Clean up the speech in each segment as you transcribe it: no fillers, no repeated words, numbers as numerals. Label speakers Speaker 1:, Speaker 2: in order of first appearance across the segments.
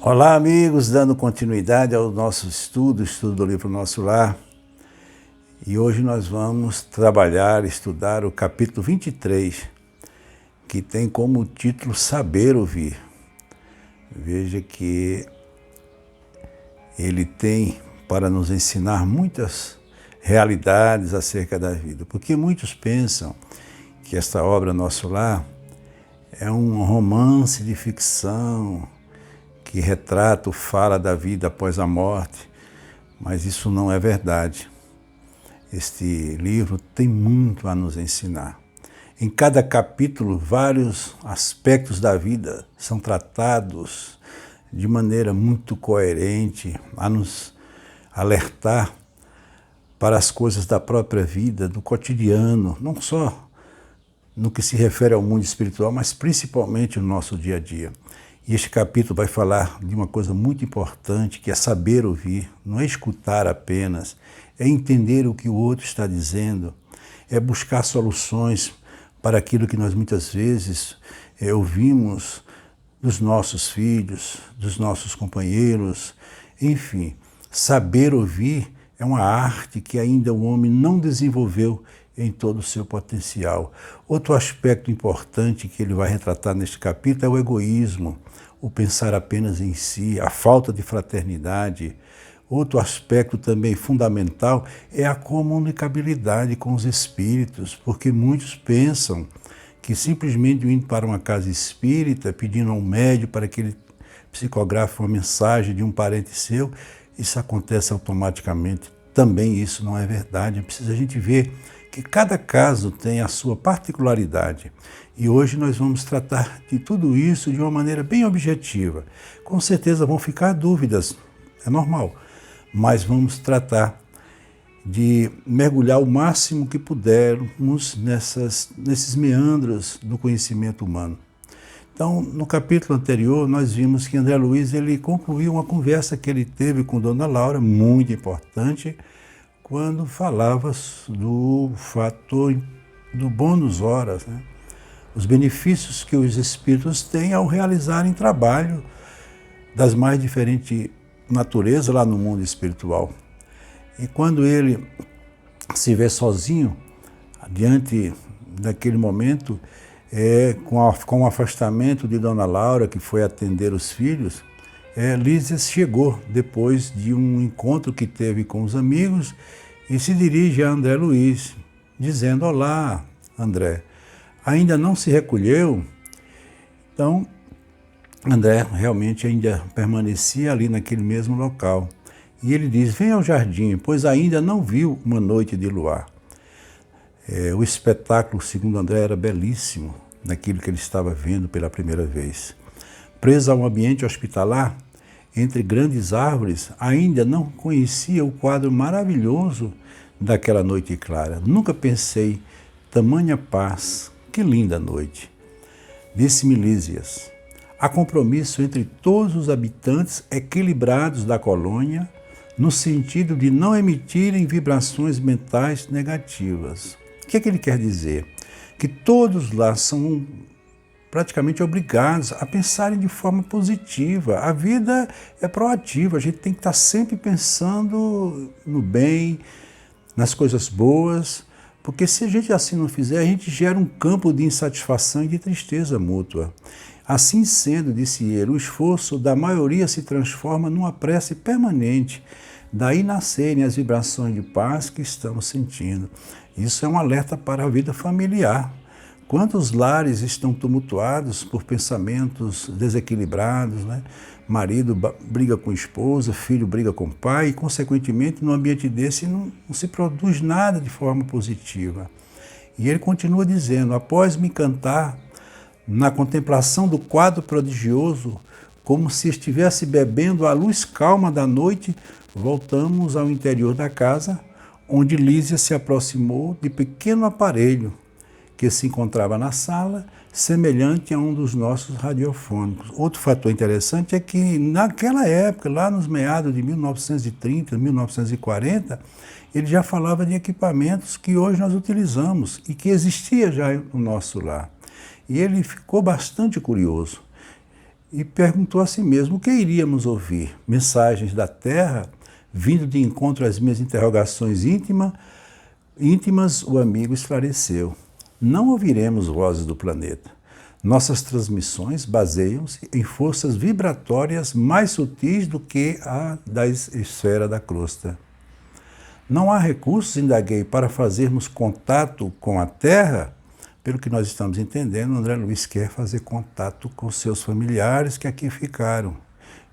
Speaker 1: Olá, amigos, dando continuidade ao nosso estudo do livro Nosso Lar. E hoje nós vamos estudar o capítulo 23, que tem como título Saber Ouvir. Veja que ele tem para nos ensinar muitas realidades acerca da vida, porque muitos pensam que esta obra Nosso Lar é um romance de ficção, que retrata ou fala da vida após a morte, mas isso não é verdade. Este livro tem muito a nos ensinar. Em cada capítulo, vários aspectos da vida são tratados de maneira muito coerente, a nos alertar para as coisas da própria vida, do cotidiano, não só no que se refere ao mundo espiritual, mas principalmente no nosso dia a dia. E este capítulo vai falar de uma coisa muito importante, que é saber ouvir, não é escutar apenas, é entender o que o outro está dizendo, é buscar soluções para aquilo que nós muitas vezes ouvimos dos nossos filhos, dos nossos companheiros, enfim. Saber ouvir é uma arte que ainda o homem não desenvolveu em todo o seu potencial. Outro aspecto importante que ele vai retratar neste capítulo é o egoísmo, o pensar apenas em si, a falta de fraternidade. Outro aspecto também fundamental é a comunicabilidade com os espíritos, porque muitos pensam que simplesmente indo para uma casa espírita, pedindo a um médium para que ele psicografe uma mensagem de um parente seu, isso acontece automaticamente. Também isso não é verdade. Precisa a gente ver que cada caso tem a sua particularidade. E hoje nós vamos tratar de tudo isso de uma maneira bem objetiva. Com certeza vão ficar dúvidas, é normal, mas vamos tratar de mergulhar o máximo que pudermos nesses meandros do conhecimento humano. Então, no capítulo anterior, nós vimos que André Luiz ele concluiu uma conversa que ele teve com Dona Laura, muito importante, quando falava do fator do bônus horas, né? Os benefícios que os espíritos têm ao realizarem trabalho das mais diferentes naturezas lá no mundo espiritual. E quando ele se vê sozinho, diante daquele momento, com o afastamento de Dona Laura, que foi atender os filhos, Lísias chegou depois de um encontro que teve com os amigos e se dirige a André Luiz, dizendo: olá, André, ainda não se recolheu? Então, André realmente ainda permanecia ali naquele mesmo local. E ele diz: venha ao jardim, pois ainda não viu uma noite de luar. O espetáculo, segundo André, era belíssimo, naquilo que ele estava vendo pela primeira vez. Preso a um ambiente hospitalar, entre grandes árvores, ainda não conhecia o quadro maravilhoso daquela noite clara. Nunca pensei tamanha paz, que linda noite. Disse-me Lísias: há compromisso entre todos os habitantes equilibrados da colônia, no sentido de não emitirem vibrações mentais negativas. O que é que ele quer dizer? Que todos lá são praticamente obrigados a pensarem de forma positiva. A vida é proativa, a gente tem que estar sempre pensando no bem, nas coisas boas, porque se a gente assim não fizer, a gente gera um campo de insatisfação e de tristeza mútua. Assim sendo, disse ele, o esforço da maioria se transforma numa prece permanente. Daí nascerem as vibrações de paz que estamos sentindo. Isso é um alerta para a vida familiar. Quantos lares estão tumultuados por pensamentos desequilibrados, né? Marido briga com esposa, filho briga com pai, e, consequentemente, no ambiente desse não se produz nada de forma positiva. E ele continua dizendo: após me encantar na contemplação do quadro prodigioso, como se estivesse bebendo a luz calma da noite, voltamos ao interior da casa, onde Lísia se aproximou de pequeno aparelho que se encontrava na sala, semelhante a um dos nossos radiofônicos. Outro fator interessante é que naquela época, lá nos meados de 1930, 1940, ele já falava de equipamentos que hoje nós utilizamos e que existia já no nosso lar. E ele ficou bastante curioso. e perguntou a si mesmo o que iríamos ouvir. Mensagens da Terra, vindo de encontro às minhas interrogações íntimas, o amigo esclareceu. Não ouviremos vozes do planeta. Nossas transmissões baseiam-se em forças vibratórias mais sutis do que a da esfera da crosta. Não há recursos, indaguei, para fazermos contato com a Terra? Pelo que nós estamos entendendo, André Luiz quer fazer contato com seus familiares que aqui ficaram.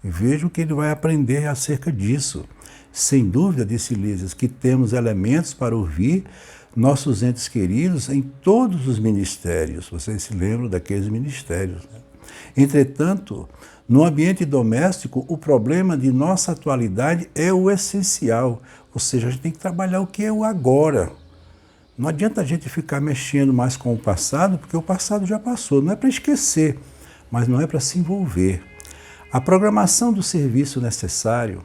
Speaker 1: E veja o que ele vai aprender acerca disso. Sem dúvida, disse Lísias, que temos elementos para ouvir nossos entes queridos em todos os ministérios. Vocês se lembram daqueles ministérios, né? Entretanto, no ambiente doméstico, o problema de nossa atualidade é o essencial. Ou seja, a gente tem que trabalhar o que é o agora. Não adianta a gente ficar mexendo mais com o passado, porque o passado já passou. Não é para esquecer, mas não é para se envolver. A programação do serviço necessário,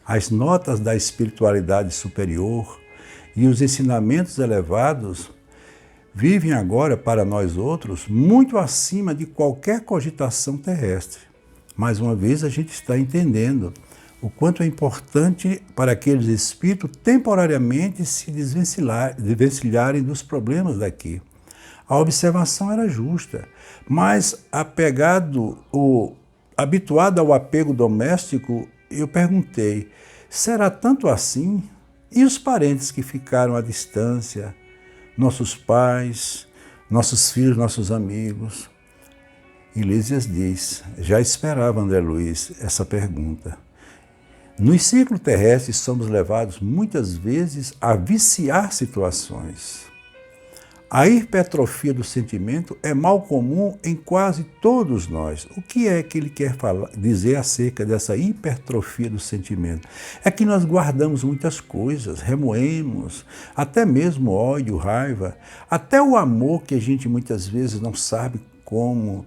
Speaker 1: as notas da espiritualidade superior e os ensinamentos elevados vivem agora para nós outros muito acima de qualquer cogitação terrestre. Mais uma vez a gente está entendendo o quanto é importante para aqueles espíritos temporariamente se desvencilharem dos problemas daqui. A observação era justa, mas habituado ao apego doméstico, eu perguntei, será tanto assim? E os parentes que ficaram à distância? Nossos pais, nossos filhos, nossos amigos? E Lísias diz, já esperava André Luiz essa pergunta. Nos ciclos terrestres somos levados muitas vezes a viciar situações. A hipertrofia do sentimento é mal comum em quase todos nós. O que é que ele quer dizer acerca dessa hipertrofia do sentimento? É que nós guardamos muitas coisas, remoemos, até mesmo ódio, raiva, até o amor que a gente muitas vezes não sabe como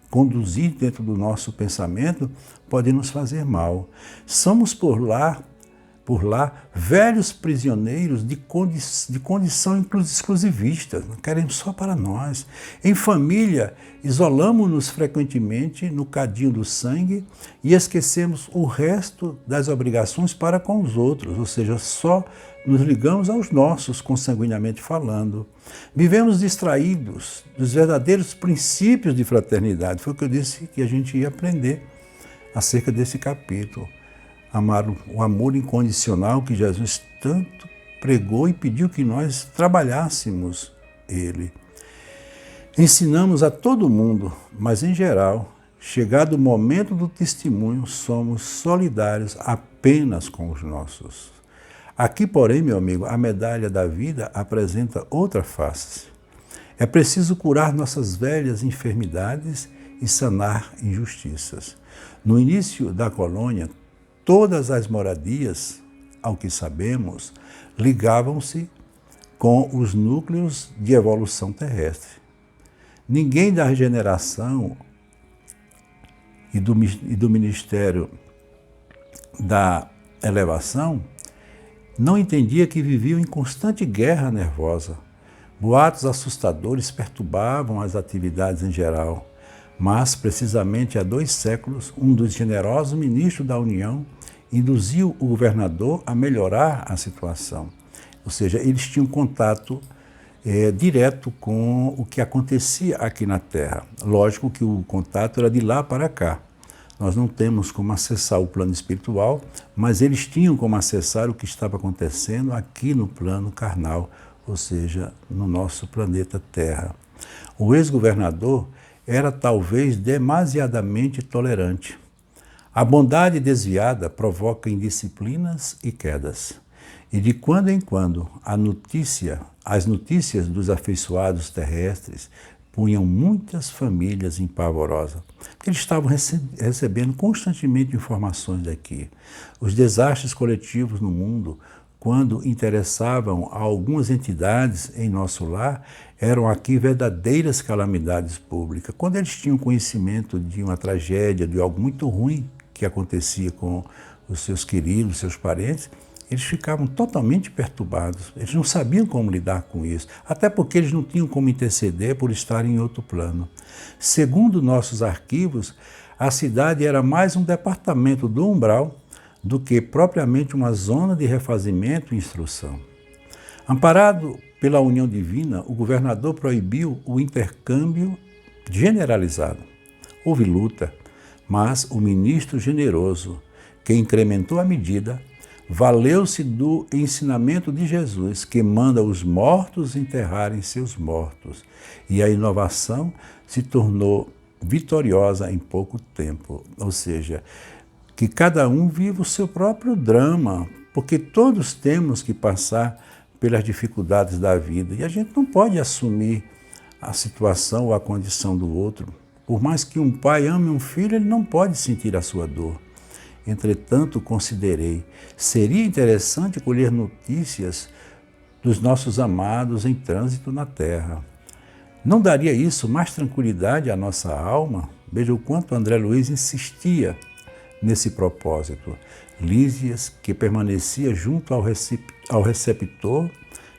Speaker 1: conduzir dentro do nosso pensamento, pode nos fazer mal. Somos por lá, velhos prisioneiros de condição exclusivista, queremos só para nós. Em família, isolamos-nos frequentemente no cadinho do sangue e esquecemos o resto das obrigações para com os outros, ou seja, só nos ligamos aos nossos, consanguinamente falando. Vivemos distraídos dos verdadeiros princípios de fraternidade. Foi o que eu disse que a gente ia aprender acerca desse capítulo. Amar o amor incondicional que Jesus tanto pregou e pediu que nós trabalhássemos ele. Ensinamos a todo mundo, mas em geral, chegado o momento do testemunho, somos solidários apenas com os nossos. Aqui, porém, meu amigo, a medalha da vida apresenta outra face. É preciso curar nossas velhas enfermidades e sanar injustiças. No início da colônia, todas as moradias, ao que sabemos, ligavam-se com os núcleos de evolução terrestre. Ninguém da regeneração e do Ministério da Elevação não entendia que viviam em constante guerra nervosa. Boatos assustadores perturbavam as atividades em geral. Mas, precisamente há 2 séculos, um dos generosos ministros da União induziu o governador a melhorar a situação. Ou seja, eles tinham contato direto com o que acontecia aqui na Terra. Lógico que o contato era de lá para cá. Nós não temos como acessar o plano espiritual, mas eles tinham como acessar o que estava acontecendo aqui no plano carnal, ou seja, no nosso planeta Terra. O ex-governador era talvez demasiadamente tolerante. A bondade desviada provoca indisciplinas e quedas. E de quando em quando as notícias dos afeiçoados terrestres punham muitas famílias em pavorosa. Eles estavam recebendo constantemente informações daqui. Os desastres coletivos no mundo, quando interessavam a algumas entidades em nosso lar, eram aqui verdadeiras calamidades públicas. Quando eles tinham conhecimento de uma tragédia, de algo muito ruim que acontecia com os seus queridos, seus parentes, eles ficavam totalmente perturbados. Eles não sabiam como lidar com isso, até porque eles não tinham como interceder por estarem em outro plano. Segundo nossos arquivos, A cidade era mais um departamento do umbral do que propriamente uma zona de refazimento e instrução. Amparado pela união divina, o governador proibiu o intercâmbio generalizado. Houve luta, mas o ministro generoso, que incrementou a medida, valeu-se do ensinamento de Jesus, que manda os mortos enterrarem seus mortos, e a inovação se tornou vitoriosa em pouco tempo. Ou seja, que cada um viva o seu próprio drama, porque todos temos que passar pelas dificuldades da vida, e a gente não pode assumir a situação ou a condição do outro. Por mais que um pai ame um filho, ele não pode sentir a sua dor. Entretanto, considerei, seria interessante colher notícias dos nossos amados em trânsito na terra. Não daria isso mais tranquilidade à nossa alma? Veja o quanto André Luiz insistia nesse propósito. Lísias, que permanecia junto ao receptor,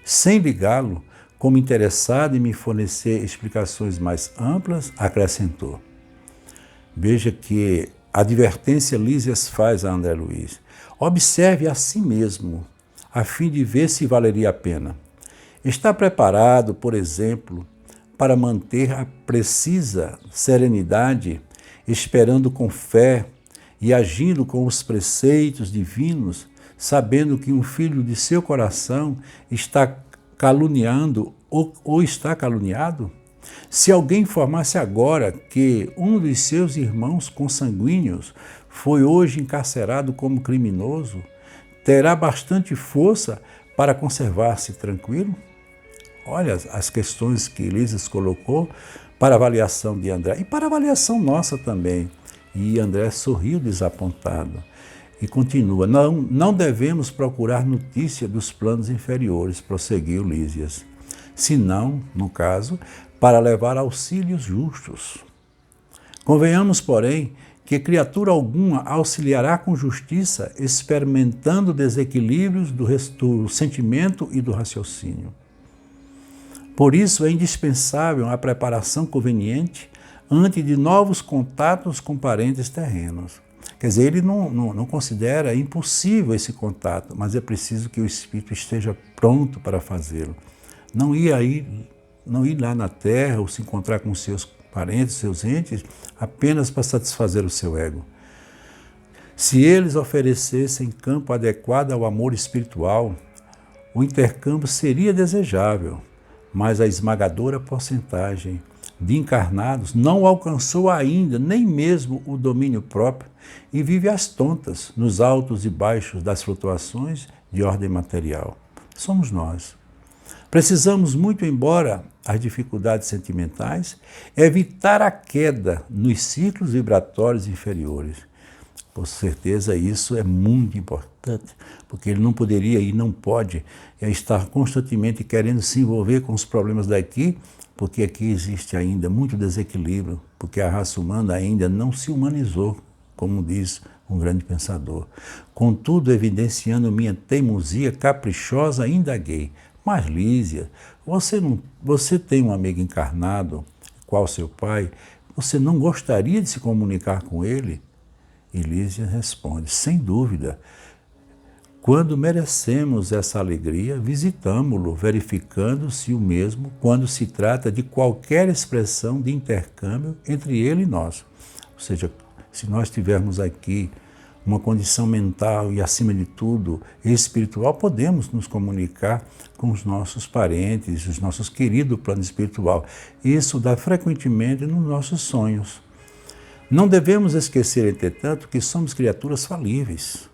Speaker 1: sem ligá-lo, como interessado em me fornecer explicações mais amplas, acrescentou. Veja que advertência Lísias faz a André Luiz. Observe a si mesmo, a fim de ver se valeria a pena. Está preparado, por exemplo, para manter a precisa serenidade, esperando com fé e agindo com os preceitos divinos, sabendo que um filho de seu coração está caluniando ou está caluniado? Se alguém informasse agora que um dos seus irmãos consanguíneos foi hoje encarcerado como criminoso, terá bastante força para conservar-se tranquilo? Olha as questões que Lísias colocou para a avaliação de André e para a avaliação nossa também. E André sorriu desapontado e continua. Não devemos procurar notícia dos planos inferiores, prosseguiu Lísias, senão, no caso, para levar auxílios justos. Convenhamos, porém, que criatura alguma auxiliará com justiça, experimentando desequilíbrios do sentimento e do raciocínio. Por isso é indispensável a preparação conveniente antes de novos contatos com parentes terrenos. Quer dizer, ele não considera impossível esse contato, mas é preciso que o espírito esteja pronto para fazê-lo. Não ir lá na terra ou se encontrar com seus parentes, seus entes, apenas para satisfazer o seu ego. Se eles oferecessem campo adequado ao amor espiritual, o intercâmbio seria desejável, mas a esmagadora porcentagem de encarnados não alcançou ainda nem mesmo o domínio próprio e vive às tontas, nos altos e baixos das flutuações de ordem material. Somos nós. Precisamos, muito embora as dificuldades sentimentais, evitar a queda nos ciclos vibratórios inferiores. Com certeza isso é muito importante, porque ele não poderia e não pode estar constantemente querendo se envolver com os problemas daqui, porque aqui existe ainda muito desequilíbrio, porque a raça humana ainda não se humanizou, como diz um grande pensador. Contudo, evidenciando minha teimosia caprichosa, indaguei. Mas, Lísia, você tem um amigo encarnado, qual seu pai, você não gostaria de se comunicar com ele? E Lísia responde, sem dúvida. Quando merecemos essa alegria, visitamo-lo, verificando se o mesmo quando se trata de qualquer expressão de intercâmbio entre ele e nós. Ou seja, se nós tivermos aqui uma condição mental e, acima de tudo, espiritual, podemos nos comunicar com os nossos parentes, os nossos queridos do plano espiritual. Isso dá frequentemente nos nossos sonhos. Não devemos esquecer, entretanto, que somos criaturas falíveis.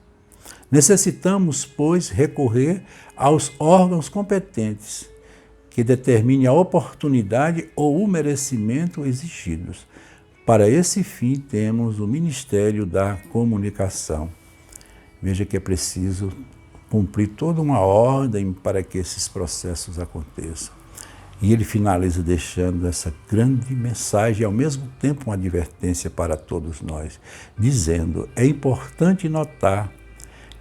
Speaker 1: Necessitamos, pois, recorrer aos órgãos competentes que determinem a oportunidade ou o merecimento exigidos. Para esse fim, temos o Ministério da Comunicação. Veja que é preciso cumprir toda uma ordem para que esses processos aconteçam. E ele finaliza deixando essa grande mensagem e, ao mesmo tempo, uma advertência para todos nós, dizendo: é importante notar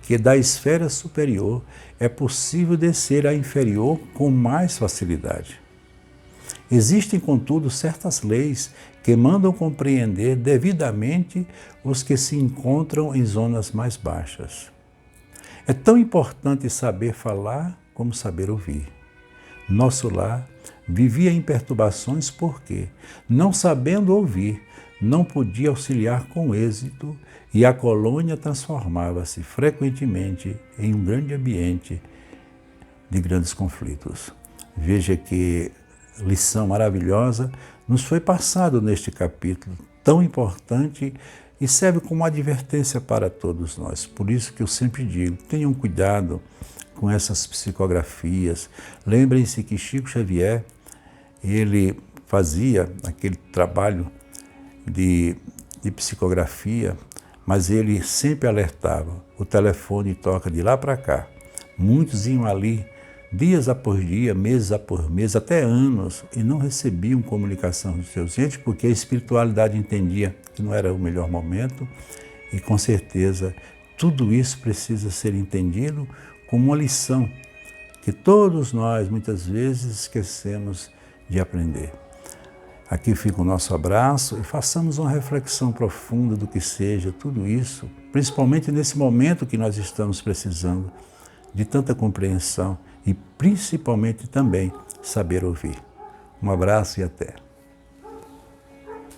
Speaker 1: que da esfera superior é possível descer à inferior com mais facilidade. Existem, contudo, certas leis que mandam compreender devidamente os que se encontram em zonas mais baixas. É tão importante saber falar como saber ouvir. Nosso lar vivia em perturbações porque, não sabendo ouvir, não podia auxiliar com êxito e a colônia transformava-se frequentemente em um grande ambiente de grandes conflitos. Veja que lição maravilhosa nos foi passado neste capítulo tão importante e serve como advertência para todos nós. Por isso que eu sempre digo, tenham cuidado com essas psicografias. Lembrem-se que Chico Xavier, ele fazia aquele trabalho de psicografia, mas ele sempre alertava, o telefone toca de lá para cá. Muitos iam ali dias após dia, meses após mês, até anos, e não recebiam comunicação dos seus entes, porque a espiritualidade entendia que não era o melhor momento, e com certeza tudo isso precisa ser entendido como uma lição que todos nós muitas vezes esquecemos de aprender. Aqui fica o nosso abraço e façamos uma reflexão profunda do que seja tudo isso, principalmente nesse momento que nós estamos precisando de tanta compreensão e principalmente também saber ouvir. Um abraço e até.